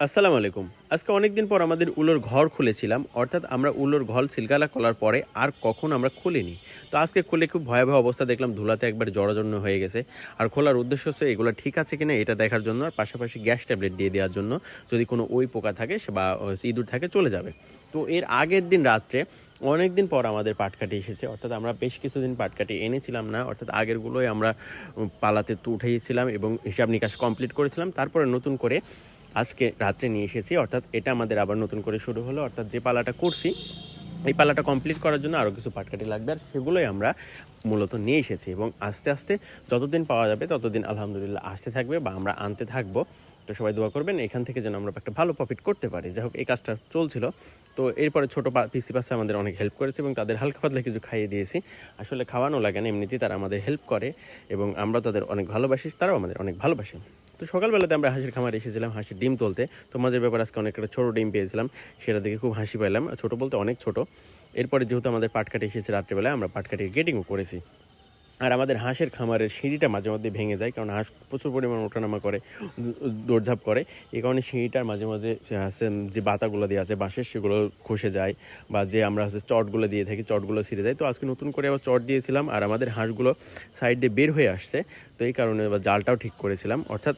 আসসালামু আলাইকুম। আজকে অনেকদিন পর আমাদের উলোর ঘর খুলেছিলাম। অর্থাৎ আমরা উলোর ঘর সিলগালা খোলার পরে আর কখনো আমরা খুলিনি। তো আজকে খুলে খুব ভয়াবহ অবস্থা দেখলাম, ধুলাতে একবার জরাজন্য হয়ে গেছে। আর খোলার উদ্দেশ্য হচ্ছে এগুলো ঠিক আছে কিনা এটা দেখার জন্য, আর পাশাপাশি গ্যাস ট্যাবলেট দিয়ে দেওয়ার জন্য। যদি কোনো পোকা থাকে বা ইঁদুর থাকে চলে যাবে। তো এর আগের দিন রাত্রে অনেকদিন পর আমাদের পাটকাঠি এসেছে। অর্থাৎ আমরা বেশ কিছুদিন পাটকাঠি এনেছিলাম না, অর্থাৎ আগেরগুলোই আমরা পালাতে উঠেছিলাম এবং হিসাব নিকাশ কমপ্লিট করেছিলাম। তারপরে নতুন করে আজকে রাত্রে নিয়ে এসেছি। অর্থাৎ এটা আমাদের আবার নতুন করে শুরু হলো। অর্থাৎ যে পালাটা করছি এই পালাটা কমপ্লিট করার জন্য আরও কিছু পাটকাঠি লাগবে, আর সেগুলোই আমরা মূলত নিয়ে এসেছি। এবং আস্তে আস্তে যতদিন পাওয়া যাবে ততদিন আলহামদুলিল্লাহ আসতে থাকবে বা আমরা আনতে থাকবো। তো সবাই দোয়া করবেন এখান থেকে যেন আমরা একটা ভালো প্রফিট করতে পারি। যাই হোক, এই কাজটা চলছিল। তো এরপরে ছোটো পিসি পাশে আমাদের অনেক হেল্প করেছে এবং তাদের হালকা পাতলা কিছু খাইয়ে দিয়েছি। আসলে খাওয়ানো লাগে না, এমনিতেই তারা আমাদের হেল্প করে এবং আমরা তাদের অনেক ভালোবাসি, তারাও আমাদের অনেক ভালোবাসে। তো সকালবেলাতে আমরা হাঁসের খামারে এসেছিলাম হাঁসের ডিম তুলতে। তো মজার ব্যাপার, আজকে অনেক একটা ছোটো ডিম পেয়েছিলাম, সেটা দেখে খুব হাসি পাইলাম। ছোটো বলতে অনেক ছোটো। এরপরে যেহেতু আমাদের পাটকাঠি এসেছে রাত্রেবেলায়, আমরা পাটকাঠির গেটিংও করেছি। আর আমাদের হাঁসের খামারের সিঁড়িটা মাঝে মধ্যে ভেঙে যায়, কারণ হাঁস প্রচুর পরিমাণ ওঠানামা করে, দৌড়ঝাঁপ করে। এই কারণে সিঁড়িটার মাঝে মাঝে যে বাতাগুলো দিয়ে আছে বাঁশের, সেগুলো খসে যায়, বা যে আমরা চটগুলো দিয়ে থাকি চটগুলো ছিঁড়ে যায়। তো আজকে নতুন করে আবার চট দিয়েছিলাম, আর আমাদের হাঁসগুলো সাইড দিয়ে বের হয়ে আসছে। তো এই কারণে আবার জালটাও ঠিক করেছিলাম। অর্থাৎ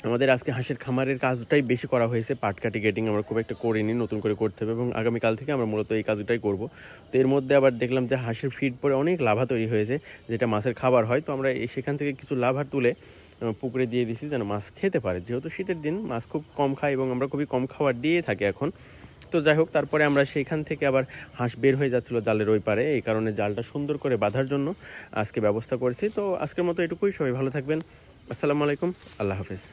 আমাদের আজকে হাঁসের খামারের কাজটাই বেশি করা হয়েছে। পাটকাঠি গেটিং আমরা খুব একটা করিনি, নতুন করে করতে হবে এবং আগামীকাল থেকে আমরা মূলত এই কাজটাই করব। তো এর মধ্যে আবার দেখলাম যে হাঁসের ফিড পরে অনেক লাভা তৈরি হয়েছে, যেটা মাছের খাবার হয়। তো আমরা সেখান থেকে কিছু লাভা তুলে পুকুরে দিয়ে দিছি যেন মাছ খেতে পারে, যেহেতু শীতের দিন মাছ খুব কম খায় এবং আমরা খুবই কম খাবার দিয়ে থাকি এখন। তো যাই হোক, তারপরে আমরা সেইখান থেকে আবার হাঁস বের হয়ে যাচ্ছিলো জালের ওই পারে, এই কারণে জালটা সুন্দর করে বাঁধার জন্য আজকে ব্যবস্থা করেছি। তো আজকের মতো এটুকুই, সবাই ভালো থাকবেন। আসসালামু আলাইকুম, আল্লাহ হাফিজ।